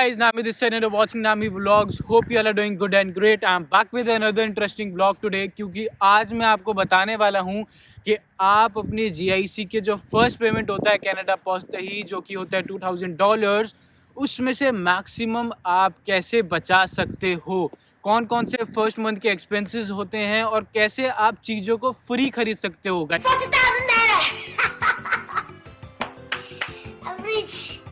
guys, Nami this side and you're watching Nami Vlogs. Hope you all are doing good and great. I'm back with another interesting vlog today क्योंकि आज मैं आपको बताने वाला हूँ कि आप अपनी GIC के जो फर्स्ट पेमेंट होता है कनाडा पहुँचते ही, जो कि होता है $2000, उसमें से मैक्सिमम आप कैसे बचा सकते हो, कौन कौन से फर्स्ट मंथ के एक्सपेंसेस होते हैं और कैसे आप चीज़ों को फ्री खरीद सकते हो।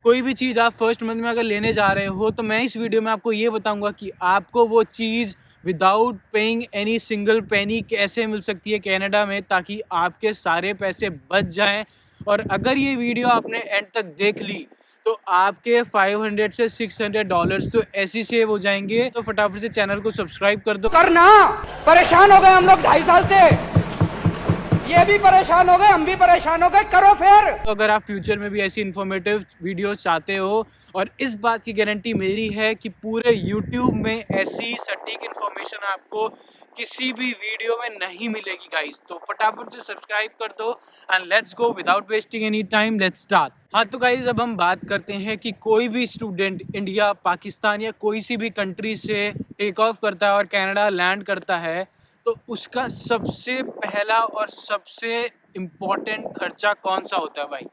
कोई भी चीज़ आप फर्स्ट मंथ में अगर लेने जा रहे हो तो मैं इस वीडियो में आपको ये बताऊंगा कि आपको वो चीज़ without paying any single penny कैसे मिल सकती है कनाडा में, ताकि आपके सारे पैसे बच जाएं। और अगर ये वीडियो आपने एंड तक देख ली तो आपके $500 से $600 तो ऐसे सेव हो जाएंगे। तो फटाफट से चैनल को सब्सक्राइब कर दो। करना परेशान हो गए हम लोग 2.5 साल से, ये भी परेशान हो गए, हम भी परेशान हो गए, करो फिर। तो अगर आप फ्यूचर में भी ऐसी इन्फॉर्मेटिव वीडियोस चाहते हो, और इस बात की गारंटी मेरी है कि पूरे YouTube में ऐसी सटीक इन्फॉर्मेशन आपको किसी भी वीडियो में नहीं मिलेगी गाइस, तो फटाफट से सब्सक्राइब कर दो and let's go without wasting any time, let's start. हाँ तो गाइस, अब हम बात करते हैं कि कोई भी स्टूडेंट इंडिया, पाकिस्तान या कोई सी भी कंट्री से टेक ऑफ करता है और कनाडा लैंड करता है तो उसका सबसे पहला और सबसे इम्पॉर्टेंट खर्चा कौन सा होता है भाई?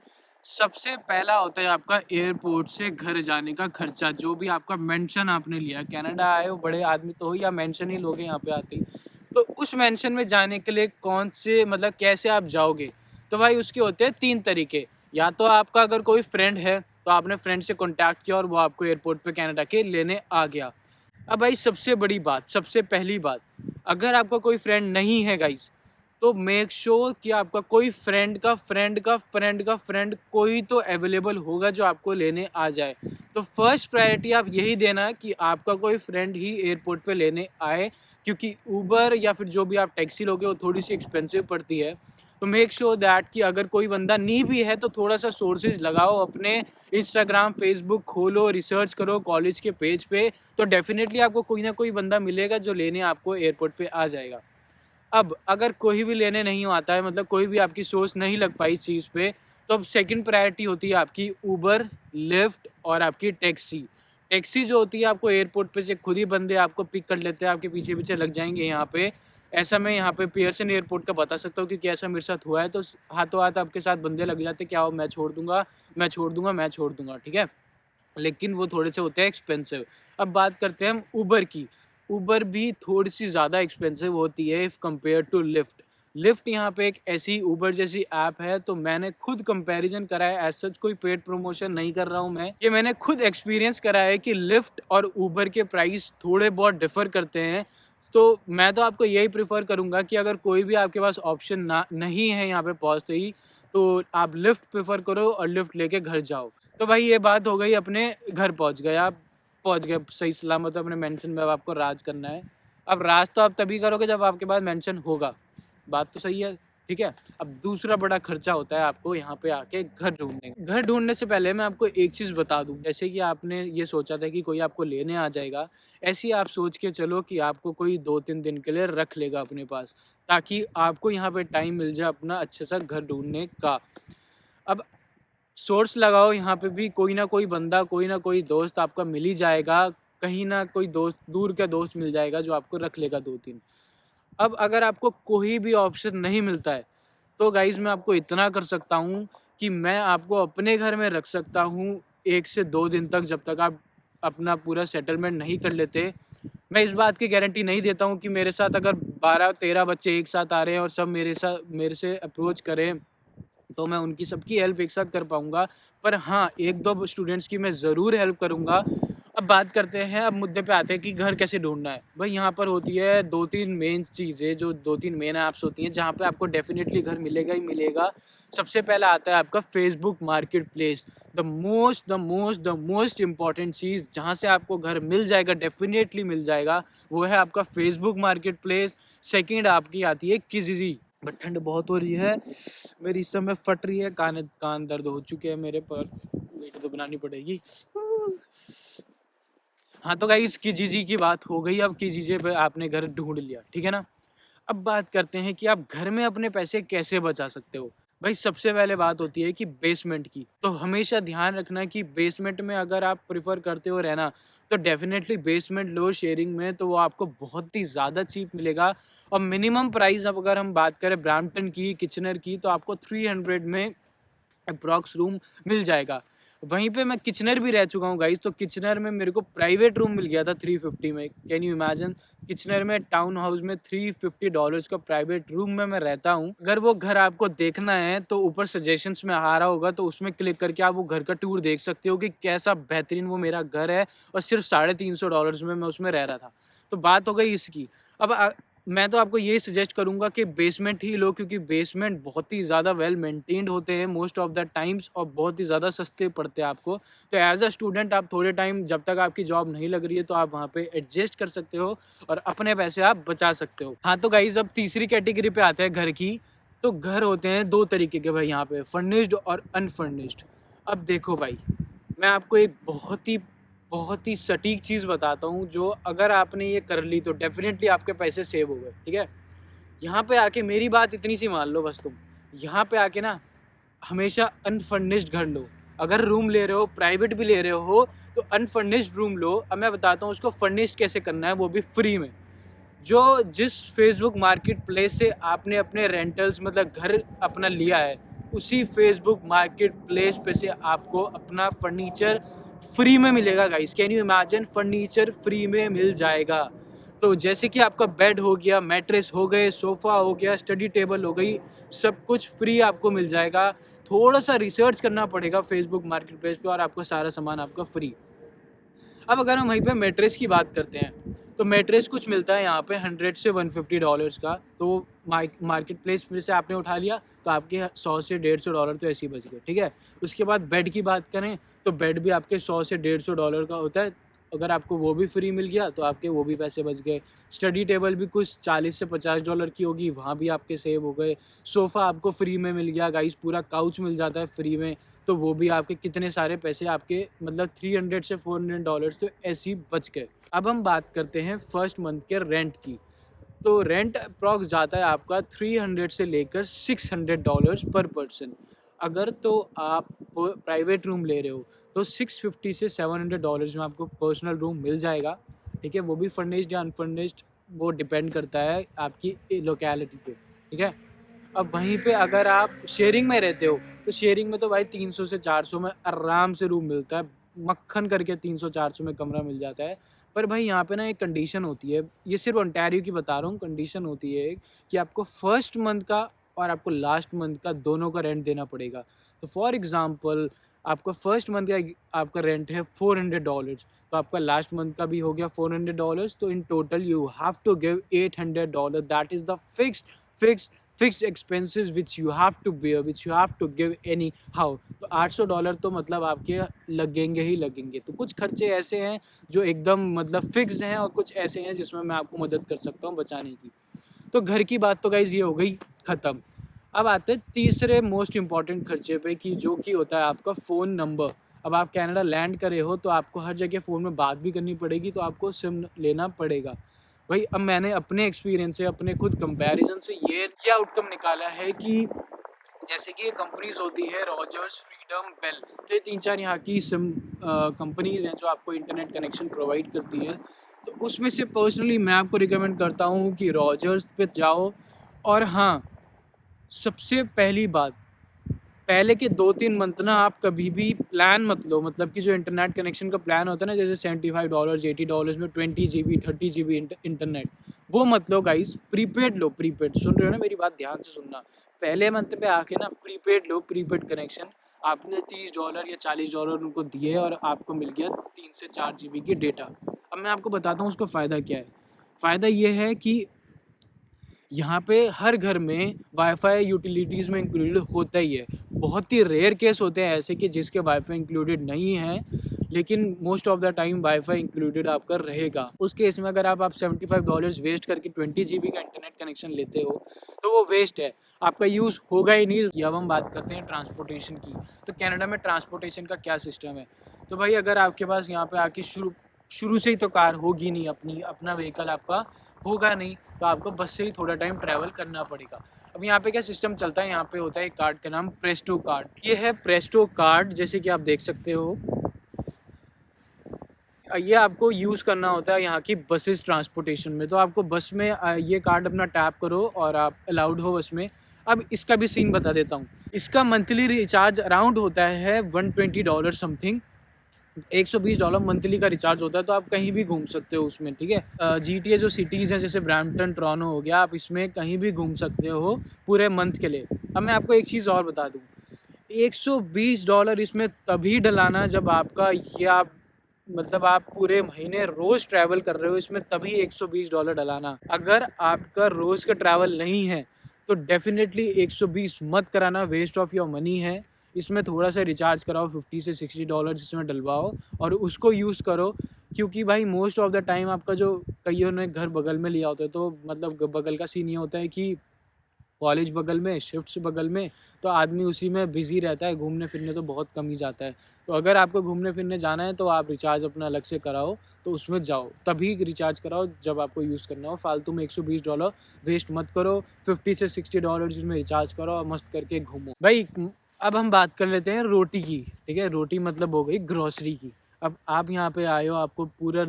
सबसे पहला होता है आपका एयरपोर्ट से घर जाने का खर्चा, जो भी आपका मेंशन आपने लिया। कनाडा आए हो, बड़े आदमी तो हो या मेंशन ही लोगे यहाँ पे आते ही, तो उस मेंशन में जाने के लिए कौन से मतलब कैसे आप जाओगे? तो भाई उसके होते हैं 3 तरीके। या तो आपका अगर कोई फ्रेंड है तो आपने फ्रेंड से कॉन्टैक्ट किया और वो आपको एयरपोर्ट पर कनाडा के लेने आ गया। अब भाई सबसे बड़ी बात, सबसे पहली बात, अगर आपका कोई फ्रेंड नहीं है गाइस, तो मेक श्योर कि आपका कोई फ्रेंड का फ्रेंड कोई तो अवेलेबल होगा जो आपको लेने आ जाए। तो फर्स्ट प्रायोरिटी आप यही देना कि आपका कोई फ्रेंड ही एयरपोर्ट पे लेने आए, क्योंकि ऊबर या फिर जो भी आप टैक्सी लोगे वो थोड़ी सी एक्सपेंसिव पड़ती है। तो मेक श्योर दैट कि अगर कोई बंदा नहीं भी है तो थोड़ा सा सोर्सेज लगाओ, अपने इंस्टाग्राम फेसबुक खोलो, रिसर्च करो कॉलेज के पेज पे, तो डेफिनेटली आपको कोई ना कोई बंदा मिलेगा जो लेने आपको एयरपोर्ट पे आ जाएगा। अब अगर कोई भी लेने नहीं आता है, मतलब कोई भी आपकी सोर्स नहीं लग पाई इस चीज़ पे, तो अब सेकंड प्रायोरिटी होती है आपकी ऊबर, लिफ्ट और आपकी टैक्सी। टैक्सी जो होती है आपको एयरपोर्ट पे से खुद ही बंदे आपको पिक कर लेते हैं, आपके पीछे पीछे लग जाएंगे यहाँ पे। ऐसा मैं यहाँ पे पियर्सन एयरपोर्ट का बता सकता हूँ कि कैसा मेरे साथ हुआ है। तो हाथों हाथ आपके साथ बंदे लग जाते, क्या हो मैं छोड़ दूंगा, ठीक है, लेकिन वो थोड़े से होते हैं एक्सपेंसिव। अब बात करते हैं हम ऊबर की। ऊबर भी थोड़ी सी ज़्यादा एक्सपेंसिव होती है if compare to lift. Lift यहाँ पे एक ऐसी ऊबर जैसी ऐप है, तो मैंने खुद कंपैरिजन करा है, एज सच कोई पेड प्रमोशन नहीं कर रहा हूँ मैं, ये मैंने खुद एक्सपीरियंस करा है कि लिफ्ट और ऊबर के प्राइस थोड़े बहुत डिफ़र करते हैं। तो मैं तो आपको यही प्रेफर करूँगा कि अगर कोई भी आपके पास ऑप्शन नहीं है यहाँ पे पहुँचते ही, तो आप लिफ्ट प्रेफर करो और लिफ्ट लेके घर जाओ। तो भाई ये बात हो गई, अपने घर पहुँच गए, आप पहुँच गए सही सलामत अपने मेंशन में। अब आपको राज करना है। अब राज तो आप तभी करोगे जब आपके पास मेंशन होगा, बात तो सही है, ठीक है। अब दूसरा बड़ा खर्चा होता है आपको यहाँ पे आके घर ढूंढने। घर ढूंढने से पहले मैं आपको एक चीज़ बता दूं, जैसे कि आपने ये सोचा था कि कोई आपको लेने आ जाएगा, ऐसे ही आप सोच के चलो कि आपको कोई 2-3 दिन के लिए रख लेगा अपने पास, ताकि आपको यहाँ पे टाइम मिल जाए अपना अच्छे सा घर ढूंढने का। अब सोर्स लगाओ, यहाँ पे भी कोई ना कोई बंदा, कोई ना कोई दोस्त आपका मिल ही जाएगा, कहीं ना कोई दोस्त, दूर का दोस्त मिल जाएगा जो आपको रख लेगा 2-3। अब अगर आपको कोई भी ऑप्शन नहीं मिलता है तो गाइज़ मैं आपको इतना कर सकता हूँ कि मैं आपको अपने घर में रख सकता हूँ 1 से 2 दिन तक, जब तक आप अपना पूरा सेटलमेंट नहीं कर लेते। मैं इस बात की गारंटी नहीं देता हूँ कि मेरे साथ अगर 12-13 बच्चे एक साथ आ रहे हैं और सब मेरे से अप्रोच करें तो मैं उनकी सबकी हेल्प एक साथ कर पाऊँगा, पर हाँ 1-2 स्टूडेंट्स की मैं ज़रूर हेल्प करूँगा। अब बात करते हैं, अब मुद्दे पे आते हैं कि घर कैसे ढूँढना है। भाई यहाँ पर होती है 2-3 मेन चीज़ें, जो 2-3 मेन ऐप्स होती हैं जहाँ पे आपको डेफ़िनेटली घर मिलेगा ही मिलेगा। सबसे पहला आता है आपका Facebook marketplace, the most important चीज़ जहाँ से आपको घर मिल जाएगा, डेफ़िनेटली मिल जाएगा, वो है आपका फेसबुक मार्केट प्लेस। सेकेंड आपकी आती है किजिजी। बट ठंड बहुत हो रही है, मेरी इस समय फट रही है, कान दर्द हो चुके हैं मेरे, पर वीडियो तो बनानी पड़ेगी। हाँ तो गाइस किजिजी की बात हो गई। अब किजिजी पे आपने घर ढूंढ लिया, ठीक है ना। अब बात करते हैं कि आप घर में अपने पैसे कैसे बचा सकते हो। भाई सबसे पहले बात होती है कि बेसमेंट की, तो हमेशा ध्यान रखना कि बेसमेंट में अगर आप प्रेफर करते हो रहना तो डेफिनेटली बेसमेंट लो शेयरिंग में, तो वो आपको बहुत ही ज़्यादा चीप मिलेगा। और मिनिमम प्राइस अब अगर हम बात करें ब्रैम्पटन की, किचनर की, तो आपको 300 में अप्रॉक्स रूम मिल जाएगा। वहीं पे मैं किचनर भी रह चुका हूँ गाइस, तो किचनर में मेरे को प्राइवेट रूम मिल गया था 350 में। कैन यू इमेजिन, किचनर में टाउन हाउस में $350 का प्राइवेट रूम में मैं रहता हूँ। अगर वो घर आपको देखना है तो ऊपर सजेशंस में आ रहा होगा, तो उसमें क्लिक करके आप वो घर का टूर देख सकते हो कि कैसा बेहतरीन वो मेरा घर है, और सिर्फ $350 में मैं उसमें रह रहा था। तो बात हो गई इसकी। अब मैं तो आपको यही सजेस्ट करूंगा कि बेसमेंट ही लो, क्योंकि बेसमेंट बहुत ही ज़्यादा वेल मेंटेन्ड होते हैं मोस्ट ऑफ द टाइम्स, और बहुत ही ज़्यादा सस्ते पड़ते हैं आपको। तो एज अ स्टूडेंट आप थोड़े टाइम, जब तक आपकी जॉब नहीं लग रही है, तो आप वहाँ पे एडजस्ट कर सकते हो और अपने पैसे आप बचा सकते हो। हाँ तो गाइज, अब तीसरी कैटेगरी पे आते हैं घर की। तो घर होते हैं दो तरीके के भाई यहाँ पे, फर्निश्ड और अनफर्निश्ड। अब देखो भाई, मैं आपको एक बहुत ही सटीक चीज़ बताता हूँ, जो अगर आपने ये कर ली तो डेफिनेटली आपके पैसे सेव हो गए, ठीक है। यहाँ पे आके मेरी बात इतनी सी मान लो बस, तुम यहाँ पे आके ना हमेशा अनफर्निश्ड घर लो। अगर रूम ले रहे हो, प्राइवेट भी ले रहे हो, तो अनफर्निश्ड रूम लो। अब मैं बताता हूँ उसको फर्निश्ड कैसे करना है, वो भी फ्री में। जो जिस फेसबुक मार्केट प्लेस से आपने अपने रेंटल्स मतलब घर अपना लिया है, उसी फेसबुक मार्केट प्लेस पे से आपको अपना फर्नीचर फ्री में मिलेगा guys. Can you imagine, furniture free में मिल जाएगा। तो जैसे कि आपका बेड हो गया, मैट्रेस हो गए, सोफ़ा हो गया, स्टडी टेबल हो गई, सब कुछ फ्री आपको मिल जाएगा। थोड़ा सा रिसर्च करना पड़ेगा फेसबुक मार्केट प्लेस पे, और आपको सारा सामान आपका फ्री। अब अगर हम वहीं पे मैट्रेस की बात करते हैं, तो मैट्रेस कुछ मिलता है यहाँ पे $100 से $150 का। तो मार्केट प्लेस में से आपने उठा लिया तो आपके 100 से $150 तो ऐसे ही बच गए, ठीक है। उसके बाद बेड की बात करें, तो बेड भी आपके 100 से $150 का होता है। अगर आपको वो भी फ्री मिल गया तो आपके वो भी पैसे बच गए। स्टडी टेबल भी कुछ $40 से $50 की होगी, वहाँ भी आपके सेव हो गए। सोफ़ा आपको फ्री में मिल गया गाइस, पूरा काउच मिल जाता है फ्री में, तो वो भी आपके कितने सारे पैसे आपके मतलब $300 से $400 तो ऐसे ही बच गए। अब हम बात करते हैं फर्स्ट मंथ के रेंट की। तो रेंट अप्रॉक्स जाता है आपका 300 से लेकर $600 पर पर्सन। अगर तो आप प्राइवेट रूम ले रहे हो तो 650 से $700 में आपको पर्सनल रूम मिल जाएगा, ठीक है। वो भी फर्निश्ड या अनफर्निश्ड, वो डिपेंड करता है आपकी लोकेलिटी पे, ठीक है। अब वहीं पे अगर आप शेयरिंग में रहते हो, तो शेयरिंग में तो भाई 300 से 400 में आराम से रूम मिलता है, मक्खन करके 300-400 में कमरा मिल जाता है। पर भाई यहाँ पे ना एक कंडीशन होती है, ये सिर्फ ओंटारियो की बता रहा हूँ, कंडीशन होती है कि आपको फर्स्ट मंथ का और आपको लास्ट मंथ का दोनों का रेंट देना पड़ेगा। तो फॉर एग्जांपल, आपका फर्स्ट मंथ का आपका रेंट है $400, तो आपका लास्ट मंथ का भी हो गया $400, तो in total you have to give $800। That is the fixed expenses which you have to bear, which you have to give anyhow. तो $800 तो मतलब आपके लगेंगे ही लगेंगे। तो कुछ खर्चे ऐसे हैं जो एकदम मतलब फिक्स्ड हैं, और कुछ ऐसे हैं जिसमें मैं आपको मदद कर सकता हूँ बचाने की। तो घर की बात तो गाइज़ ये हो गई ख़त्म। अब आते हैं तीसरे मोस्ट इम्पॉर्टेंट खर्चे पे, कि जो कि होता है आपका फ़ोन नंबर। अब आप कनाडा लैंड करे हो तो आपको हर जगह फ़ोन में बात भी करनी पड़ेगी, तो आपको सिम लेना पड़ेगा। भाई अब मैंने अपने एक्सपीरियंस से, अपने खुद कंपैरिजन से ये क्या आउटकम निकाला है कि जैसे कि ये कंपनीज होती है रॉजर्स, फ्रीडम, बेल, तो ये 3-4 यहाँ की सिम कंपनीज हैं जो आपको इंटरनेट कनेक्शन प्रोवाइड करती है। तो उसमें से पर्सनली मैं आपको रिकमेंड करता हूँ कि रॉजर्स पे जाओ। और हाँ, सबसे पहली बात, पहले के 2-3 मंथ ना आप कभी भी प्लान मत लो, मतलब कि जो इंटरनेट कनेक्शन का प्लान होता है ना, जैसे $75, $80 में 20 GB 30 GB इंटरनेट, वो मत लो गाइस। प्रीपेड लो, प्रीपेड। सुन रहे हो ना मेरी बात, ध्यान से सुनना। पहले मंथ पे आके ना प्रीपेड लो, प्रीपेड कनेक्शन। आपने $30 या $40 उनको दिए और आपको मिल गया 3 से 4 GB की डेटा। अब मैं आपको बताता हूँ उसका फ़ायदा क्या है। फ़ायदा ये है कि यहाँ पे हर घर में वाईफाई यूटिलिटीज़ में इंक्लूडेड होता ही है। बहुत ही रेयर केस होते हैं ऐसे कि जिसके वाईफाई इंक्लूडेड नहीं है, लेकिन most of the time wifi included आपका रहेगा। उस केस में अगर आप $75 वेस्ट करके 20 GB का इंटरनेट कनेक्शन लेते हो तो वो वेस्ट है, आपका यूज़ होगा ही नहीं। अब हम बात करते हैं ट्रांसपोर्टेशन की। तो कनाडा में ट्रांसपोर्टेशन का क्या सिस्टम है। तो भाई अगर आपके पास यहाँ पे आके शुरू से ही तो कार होगी नहीं, अपना व्हीकल आपका होगा नहीं तो आपको बस से ही थोड़ा टाइम ट्रैवल करना पड़ेगा। अब यहाँ पे क्या सिस्टम चलता है, यहाँ पे होता है एक कार्ड का नाम प्रेस्टो कार्ड। ये है प्रेस्टो कार्ड, जैसे कि आप देख सकते हो। ये आपको यूज़ करना होता है यहाँ की बसेस ट्रांसपोर्टेशन में। तो आपको बस में ये कार्ड अपना टैप करो और आप अलाउड हो बस में। अब इसका भी सीन बता देता हूँ। इसका मंथली रिचार्ज अराउंड होता है $120 समथिंग, $120 मंथली का रिचार्ज होता है। तो आप कहीं भी घूम सकते हो उसमें, ठीक है। GTA जो सिटीज़ हैं जैसे ब्रैम्पटन, टोरंटो हो गया, आप इसमें कहीं भी घूम सकते हो पूरे मंथ के लिए। अब मैं आपको एक चीज़ और बता दूँ, $120 इसमें तभी डलाना जब आपका ये आप मतलब आप पूरे महीने रोज़ ट्रैवल कर रहे हो, इसमें तभी $120 डलाना। अगर आपका रोज़ का ट्रैवल नहीं है तो डेफिनेटली 120 मत कराना, वेस्ट ऑफ योर मनी है। इसमें थोड़ा सा रिचार्ज कराओ, $50 से $60 इसमें डलवाओ और उसको यूज़ करो। क्योंकि भाई मोस्ट ऑफ द टाइम आपका जो कईयों ने घर बगल में लिया होता है, तो मतलब बगल का सीन ये होता है कि कॉलेज बगल में, शिफ्ट्स बगल में, तो आदमी उसी में बिज़ी रहता है, घूमने फिरने तो बहुत कम ही जाता है। तो अगर आपको घूमने फिरने जाना है तो आप रिचार्ज अपना अलग से कराओ, तो उसमें जाओ, तभी रिचार्ज कराओ जब आपको यूज़ करना हो। फालतू में $120 वेस्ट मत करो, $50 से $60 इसमें रिचार्ज करो और मस्त करके घूमो। भाई अब हम बात कर लेते हैं रोटी की, ठीक है। रोटी मतलब हो गई ग्रॉसरी की। अब आप यहाँ पे आए हो, आपको पूरा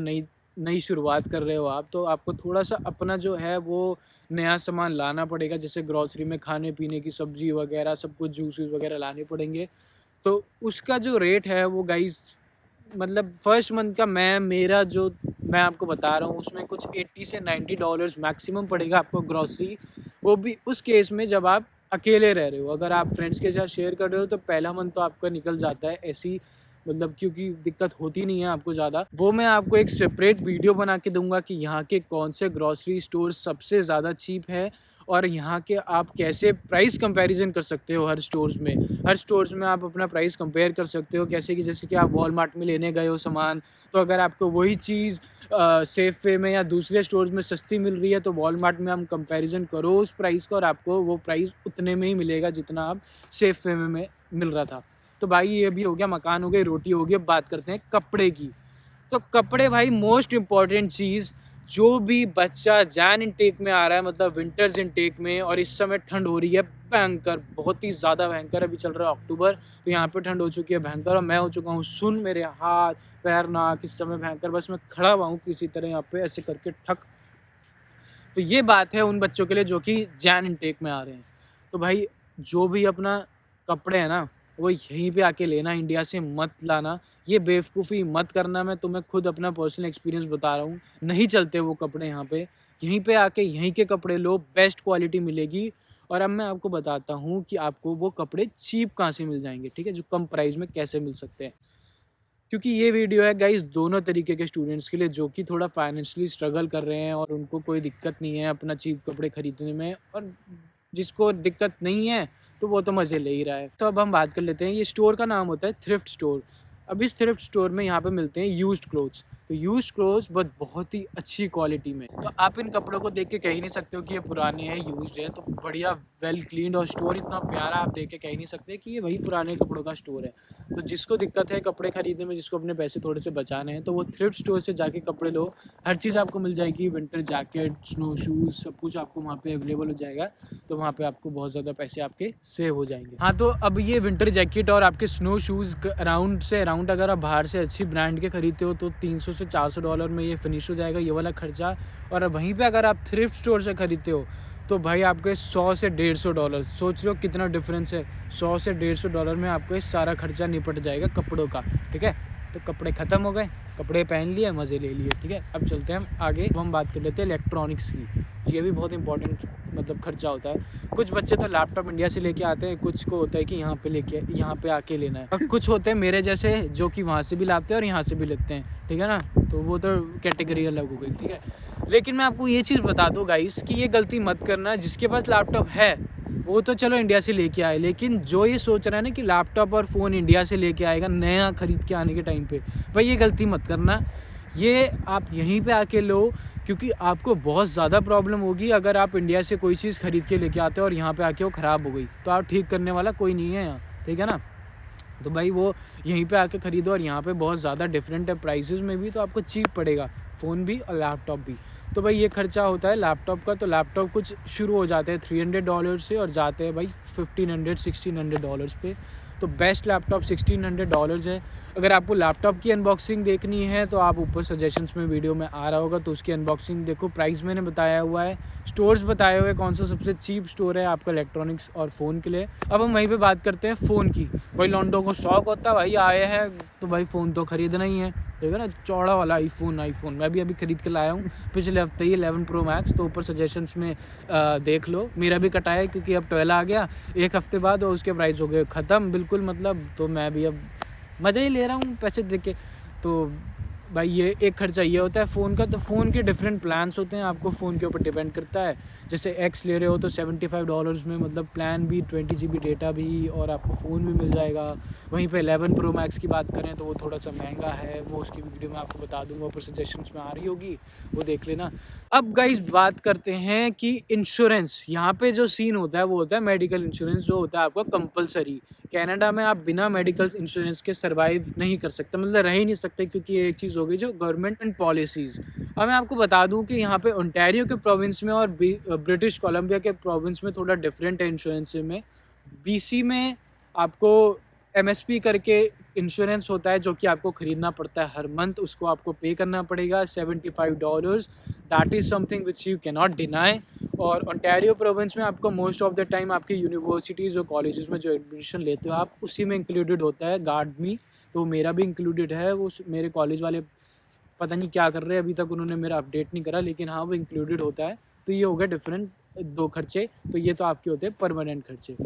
नई शुरुआत कर रहे हो आप, तो आपको थोड़ा सा अपना जो है वो नया सामान लाना पड़ेगा। जैसे ग्रॉसरी में खाने पीने की सब्ज़ी वगैरह सब कुछ, जूसेस वगैरह लाने पड़ेंगे। तो उसका जो रेट है वो गाइस मतलब फर्स्ट मंथ का मेरा जो मैं आपको बता रहा हूँ उसमें कुछ $80 से $90 मैक्सिमम पड़ेगा आपको ग्रॉसरी। वो भी उस केस में जब आप अकेले रह रहे हो। अगर आप फ्रेंड्स के साथ शेयर कर रहे हो तो पहला मंथ तो आपका निकल जाता है ऐसी, मतलब क्योंकि दिक्कत होती नहीं है आपको ज़्यादा। वो मैं आपको एक सेपरेट वीडियो बना के दूंगा कि यहाँ के कौन से ग्रॉसरी स्टोर सबसे ज़्यादा चीप है और यहाँ के आप कैसे प्राइस कंपैरिजन कर सकते हो। हर स्टोर्स में आप अपना प्राइस कंपेयर कर सकते हो। कैसे कि जैसे कि आप वॉलमार्ट में लेने गए हो सामान, तो अगर आपको वही चीज़ सेफ वे में या दूसरे स्टोर्स में सस्ती मिल रही है तो वॉलमार्ट में हम कंपैरिजन करो उस प्राइस का और आपको वो प्राइस उतने में ही मिलेगा जितना आप सेफ वे में मिल रहा था। तो भाई ये भी हो गया, मकान हो गए, रोटी हो गई। अब बात करते हैं कपड़े की। तो कपड़े भाई मोस्ट इम्पॉर्टेंट चीज़। जो भी बच्चा जैन इनटेक में आ रहा है, मतलब विंटर्स इनटेक में, और इस समय ठंड हो रही है भयंकर, बहुत ही ज़्यादा भयंकर। अभी चल रहा है अक्टूबर, तो यहाँ पे ठंड हो चुकी है भयंकर और मैं हो चुका हूँ सुन, मेरे हाथ पैर नाक इस समय भयंकर, बस मैं खड़ा हुआ हूँ किसी तरह यहाँ पे ऐसे करके ठक। तो ये बात है उन बच्चों के लिए जो कि जैन इनटेक में आ रहे हैं। तो भाई जो भी अपना कपड़े हैं ना वो यहीं पे आके लेना, इंडिया से मत लाना। ये बेवकूफ़ी मत करना, मैं तुम्हें खुद अपना पर्सनल एक्सपीरियंस बता रहा हूँ। नहीं चलते वो कपड़े यहाँ पे, यहीं पे आके यहीं के कपड़े लो, बेस्ट क्वालिटी मिलेगी। और अब मैं आपको बताता हूँ कि आपको वो कपड़े चीप कहाँ से मिल जाएंगे, ठीक है, जो कम प्राइस में कैसे मिल सकते हैं। क्योंकि ये वीडियो है गाइस दोनों तरीके के स्टूडेंट्स के लिए, जो कि थोड़ा फाइनेंशियली स्ट्रगल कर रहे हैं और उनको कोई दिक्कत नहीं है अपना चीप कपड़े खरीदने में, और जिसको दिक्कत नहीं है तो वो तो मज़े ले ही रहा है। तो अब हम बात कर लेते हैं, ये स्टोर का नाम होता है थ्रिफ्ट स्टोर। अब इस थ्रिफ्ट स्टोर में यहाँ पे मिलते हैं यूज्ड क्लोथ्स। तो यूज्ड क्लोथ्स बट बहुत ही अच्छी क्वालिटी में। तो आप इन कपड़ों को देख के कह ही नहीं सकते हो कि ये पुराने हैं, यूज्ड है। तो बढ़िया वेल क्लीन्ड और स्टोर इतना प्यारा, आप देख के कह ही नहीं सकते कि ये वही पुराने कपड़ों का स्टोर है। तो जिसको दिक्कत है कपड़े खरीदने में, जिसको अपने पैसे थोड़े से बचाने हैं, तो वो थ्रिफ्ट स्टोर से जाके कपड़े लो। हर चीज़ आपको मिल जाएगी, विंटर जैकेट, स्नो शूज़, सब कुछ आपको वहाँ पे अवेलेबल हो जाएगा। तो वहाँ पे आपको बहुत ज़्यादा पैसे आपके सेव हो जाएंगे। हाँ, तो अब ये विंटर जैकेट और आपके स्नो शूज़ अराउंड अगर आप बाहर से अच्छी ब्रांड के खरीदते हो तो $300 से $400 में ये फिनिश हो जाएगा, ये वाला खर्चा। और वहीं पे अगर आप थ्रिफ्ट स्टोर से खरीदते हो तो भाई आपके $100 से $150, सोच लो कितना डिफरेंस है। $100 से $150 में आपको सारा खर्चा निपट जाएगा कपड़ों का, ठीक है। तो कपड़े ख़त्म हो गए, कपड़े पहन लिए, मज़े ले लिए, ठीक है। अब चलते हैं हम आगे, हम बात कर लेते हैं इलेक्ट्रॉनिक्स की। ये भी बहुत इंपॉर्टेंट मतलब खर्चा होता है। कुछ बच्चे तो लैपटॉप इंडिया से लेके आते हैं, कुछ को होता है कि यहाँ पे आके लेना है, और कुछ होते हैं मेरे जैसे जो कि वहाँ से भी लाते हैं और यहाँ से भी लेते हैं, ठीक है ना। तो वो तो कैटेगरी अलग हो गई, ठीक है। लेकिन मैं आपको ये चीज़ बता दूँ गाइस कि ये गलती मत करना। जिसके पास लैपटॉप है वो तो चलो इंडिया से लेके आए, लेकिन जो ये सोच रहा है ना कि लैपटॉप और फ़ोन इंडिया से लेके आएगा नया ख़रीद के आने के टाइम पे, भाई ये गलती मत करना। ये आप यहीं पे आके लो, क्योंकि आपको बहुत ज़्यादा प्रॉब्लम होगी अगर आप इंडिया से कोई चीज़ ख़रीद के लेके आते हो और यहाँ पे आके वो ख़राब हो गई, तो आप ठीक करने वाला कोई नहीं है यहाँ, ठीक है ना। तो भाई वो यहीं पे आके ख़रीदो, और यहाँ पे बहुत ज़्यादा डिफरेंट है प्राइसेस में भी, तो आपको चीप पड़ेगा फ़ोन भी और लैपटॉप भी। तो भाई ये खर्चा होता है लैपटॉप का। तो लैपटॉप कुछ शुरू हो जाते हैं $300 से और जाते हैं भाई $1500-1600 पे। तो बेस्ट लैपटॉप $1600 है। अगर आपको लैपटॉप की अनबॉक्सिंग देखनी है तो आप ऊपर सजेशंस में वीडियो में आ रहा होगा, तो उसकी अनबॉक्सिंग देखो। प्राइस मैंने बताया हुआ है, स्टोर्स बताए हुए कौन सा सबसे चीप स्टोर है आपका इलेक्ट्रॉनिक्स और फ़ोन के लिए। अब हम वहीं पे बात करते हैं फ़ोन की। भाई लॉन्डो को शौक होता है भाई आए हैं तो भाई फ़ोन तो ख़रीदना ही है, ठीक है ना। चौड़ा वाला आईफोन मैं भी अभी ख़रीद के लाया हूँ पिछले हफ्ते ही 11 Pro Max। तो ऊपर सजेशंस में देख लो, मेरा भी कटा है क्योंकि अब 12 आ गया एक हफ्ते बाद और उसके प्राइस हो गए ख़त्म बिल्कुल, मतलब। तो मैं भी अब मज़ा ही ले रहा हूँ पैसे दे के। तो भाई ये एक खर्चा ये होता है फ़ोन का। तो फ़ोन के डिफरेंट प्लान्स होते हैं, आपको फ़ोन के ऊपर डिपेंड करता है। जैसे एक्स ले रहे हो तो $75 में मतलब प्लान भी, 20 GB डेटा भी और आपको फ़ोन भी मिल जाएगा। वहीं पे 11 Pro Max की बात करें तो वो थोड़ा सा महंगा है, वो उसकी वीडियो मैं आपको बता दूंगा, ऊपर सजेशंस में आ रही होगी, वो देख लेना। अब गाइस बात करते हैं कि इंश्योरेंस। यहाँ पे जो सीन होता है वो होता है मेडिकल इंश्योरेंस, जो होता है आपका कंपलसरी। कनाडा में आप बिना मेडिकल इंश्योरेंस के सर्वाइव नहीं कर सकते, मतलब रह ही नहीं सकते, क्योंकि ये एक चीज़ हो गई जो गवर्नमेंट एंड पॉलिसीज़। अब मैं आपको बता दूं कि यहाँ पे ओंटारियो के प्रोविंस में और ब्रिटिश कोलंबिया के प्रोविंस में थोड़ा डिफरेंट है इंश्योरेंस में। बीसी में आपको एमएसपी करके इंश्योरेंस होता है जो कि आपको ख़रीदना पड़ता है हर मंथ, उसको आपको पे करना पड़ेगा $75। That is something which you cannot deny. और ओंटारियो प्रोविंस में आपको मोस्ट ऑफ द टाइम आपकी यूनिवर्सिटीज़ और कॉलेजेस में जो एडमिशन लेते हो आप, उसी में इंक्लूडेड होता है गार्ड मी। तो मेरा भी इंक्लूडेड है, वो मेरे कॉलेज वाले पता नहीं क्या कर रहे हैं, अभी तक उन्होंने मेरा अपडेट नहीं करा, लेकिन हाँ वो इंक्लूडेड होता है। तो ये हो गया डिफरेंट दो खर्चे। तो ये तो आपके होते हैं परमानेंट खर्चे।